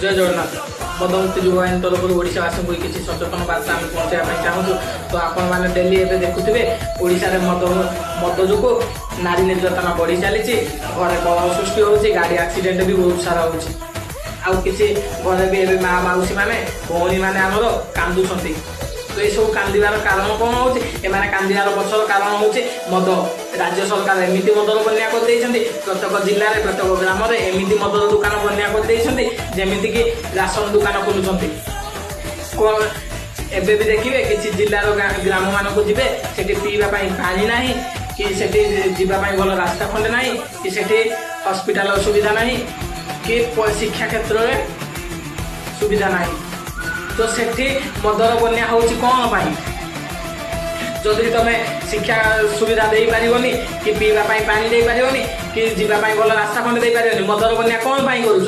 जय जगन्नाथ। मदमुक्ति युवा आईन तरफ ओडावासी को किसी सचेतन बार्ता आम पहुँचाई चाहूँ। तो आपण मैंने डेली एवं देखुवे ओडार मद जो नारी निर्यातना बढ़ी चली घरे कलह सृष्टि होगी गाड़ी एक्सीडेंट भी बहुत सारा होगी आउ किसी घरे भी एवं माँ मौसी मैंने भौणी मैंने आमर कांदुंट तो ये सब कांदार कारण कौन हो कांदार पछर कारण हूँ मद राज्य सरकार एमती मदर बन्या कर प्रत्येक जिले में प्रत्येक ग्राम में एमती मदर दुकान बन्या करमितिक राशन दुकान खोलुंट एबे भी देखिए किसी जिलार ग्राम मान को जी से पीवाई पानी ना कि जावाई भल रास्ता खंडे ना कि हॉस्पिटल सुविधा ना कि शिक्षा क्षेत्र में सुविधा ना तो सेठी मदर बन्या होची कौन पाई जदि तुम शिक्षा सुविधा दे पारिबनी कि पीवा पानी दे पारिबनी कि जीवा भल रास्ता खंडे दे पारिबनी मदर बन्या कौन पाई करूछ।